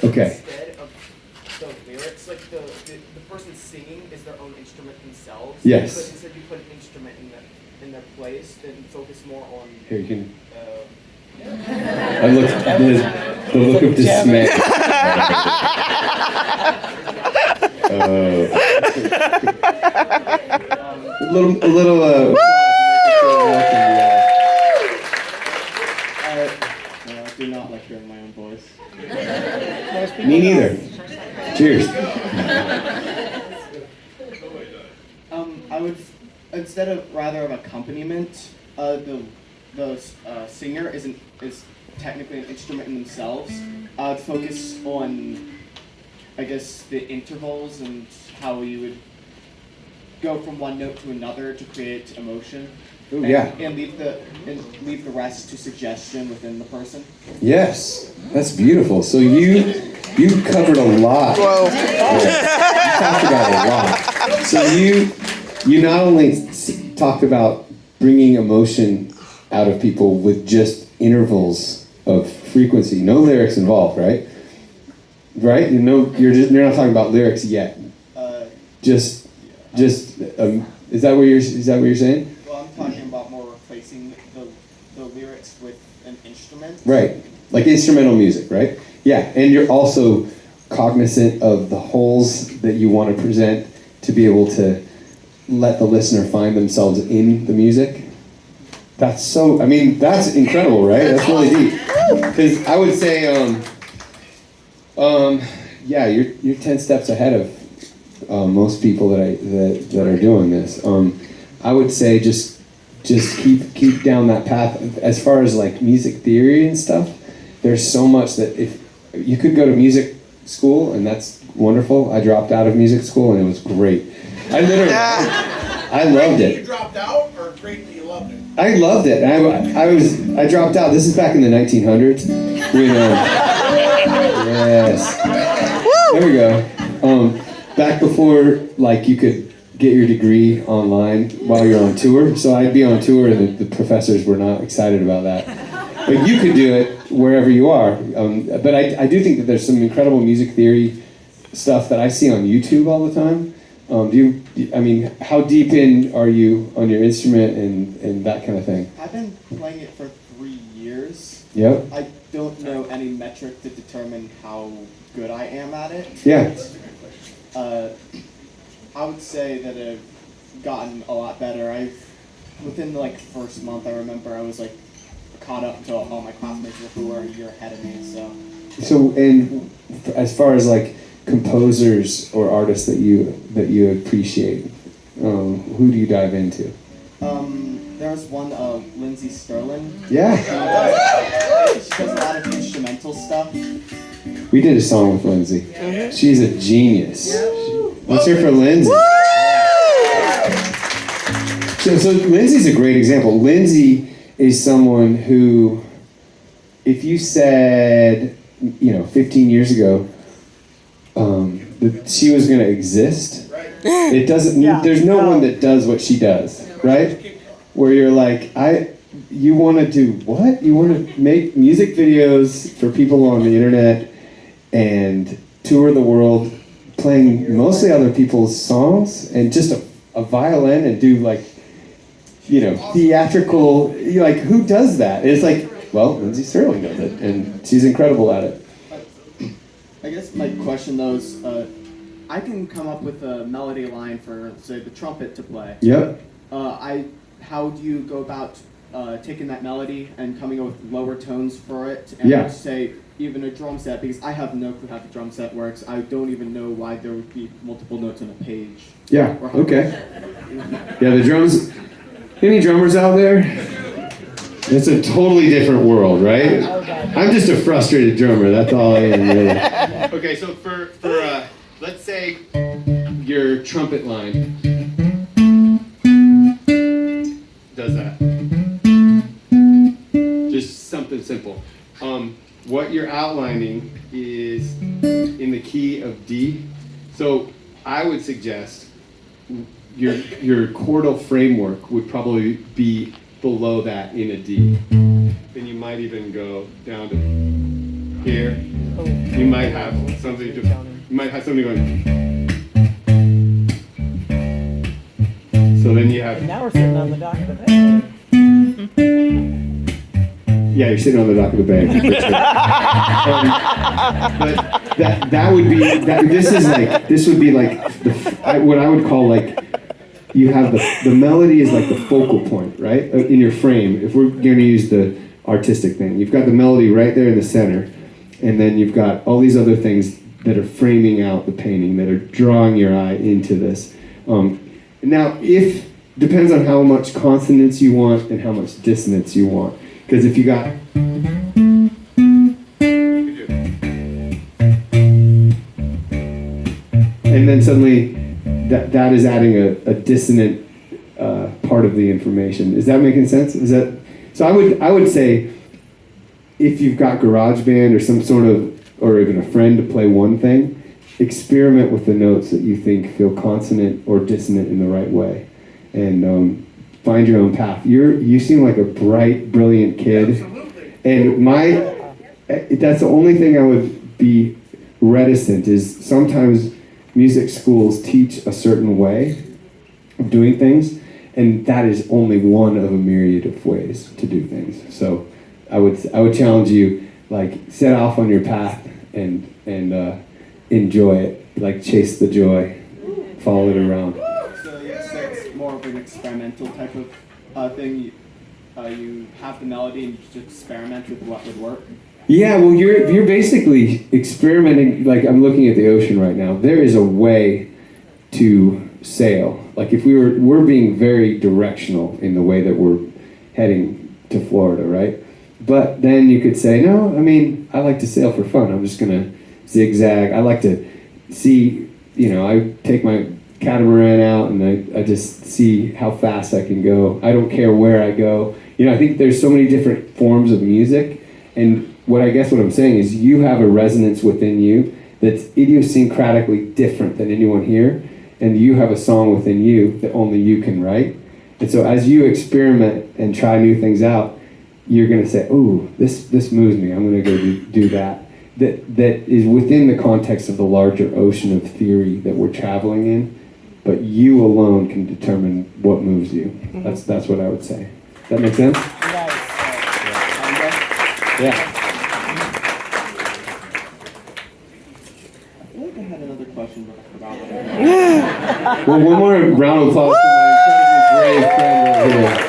Okay. Instead of the lyrics, like the person singing is their own instrument themselves. Yes. But instead you put an instrument in their place, then you focus more on. Here you can. I look. The look of dismay. A little. No, I do not like hearing my own voice. Me neither. Cheers. I would, instead of rather of accompaniment, the singer is technically an instrument in themselves. I would focus on, I guess, the intervals and how you would go from one note to another to create emotion. Ooh, yeah. And leave the rest to suggestion within the person. Yes, that's beautiful. So you covered a lot. Whoa. Yeah. You talked about a lot. So you not only talked about bringing emotion out of people with just intervals of frequency, no lyrics involved, right? Right? You're not talking about lyrics yet. Is that what you're saying? Well, I'm talking about more replacing the lyrics with an instrument. Right, like instrumental music, right? Yeah, and you're also cognizant of the holes that you want to present to be able to let the listener find themselves in the music. That's incredible, right? That's really deep. Because I would say, yeah, you're 10 steps ahead of most people that are doing this. I would say just keep down that path. As far as like music theory and stuff, there's so much that if you could go to music school, and that's wonderful. I dropped out of music school and it was great. I loved it. You dropped out, or great that you loved it? I loved it. I dropped out. This is back in the 1900s. Yes. There we go. Back before like you could get your degree online while you're on tour. So I'd be on tour and the professors were not excited about that. But you could do it wherever you are. But I do think that there's some incredible music theory stuff that I see on YouTube all the time. How deep in are you on your instrument and that kind of thing? I've been playing it for 3 years. Yep. I don't know any metric to determine how good I am at it. Yeah. I would say that I've gotten a lot better. Within the first month, I remember I was caught up to all my classmates who were a year ahead of me. So, and as far as composers or artists that you appreciate, who do you dive into? There's one, Lindsay Sterling. Yeah. She does a lot of instrumental stuff. We did a song with Lindsay. Mm-hmm. She's a genius. Let's hear for Lindsay. So Lindsay's a great example. Lindsay is someone who, if you said, 15 years ago, that she was going to exist, it doesn't. There's no one that does what she does, right? Where you're like, you want to do what? You want to make music videos for people on the internet and tour the world, playing mostly other people's songs and just a violin and do theatrical. Who does that? It's Lindsay Sterling does it, and she's incredible at it. I guess my question though is, I can come up with a melody line for, say, the trumpet to play. Yep. How do you go about taking that melody and coming up with lower tones for it, and say even a drum set? Because I have no clue how the drum set works. I don't even know why there would be multiple notes on a page. Yeah. Okay. Yeah, the drums. Any drummers out there? It's a totally different world, right? I'm just a frustrated drummer. That's all I am, really. Okay, so for let's say your trumpet line does that. Just something simple. What you're outlining is in the key of D. So I would suggest your chordal framework would probably be below that in a D. Then you might even go down to here, you might have something going. So then you have. And now we're sitting on the dock of the bay. Yeah, you're sitting on the dock of the bay. For sure. But that would be this would be like what I would call like you have the melody is like the focal point, right, in your frame. If we're going to use the artistic thing, you've got the melody right there in the center, and then you've got all these other things that are framing out the painting, that are drawing your eye into this. Now, depends on how much consonance you want and how much dissonance you want. Because if you got and then suddenly that is adding a dissonant part of the information. Is that making sense? So? I would say if you've got GarageBand or some sort of, or even a friend to play one thing, experiment with the notes that you think feel consonant or dissonant in the right way, and find your own path. You seem like a bright, brilliant kid. Absolutely. And that's the only thing I would be reticent is sometimes music schools teach a certain way of doing things, and that is only one of a myriad of ways to do things. So I would challenge you, like, set off on your path and enjoy it, like chase the joy, follow it around. So it's more of an experimental type of thing. You have the melody and you just experiment with what would work. Yeah, well, you're basically experimenting. Like, I'm looking at the ocean right now. There is a way to sail. Like, if we're being very directional in the way that we're heading to Florida, right? But then you could say, no, I mean, I like to sail for fun. I'm just gonna zigzag. I like to see, I take my catamaran out and I just see how fast I can go. I don't care where I go. I think there's so many different forms of music, and what I'm saying is you have a resonance within you that's idiosyncratically different than anyone here, and you have a song within you that only you can write. And so as you experiment and try new things out, you're going to say, "Ooh, this moves me. I'm going to go do that." That is within the context of the larger ocean of theory that we're traveling in, but you alone can determine what moves you. That's what I would say. That make sense? Yeah. I feel like I had another question, but I forgot what it was. Well, one more round of applause for my incredibly brave friend over here.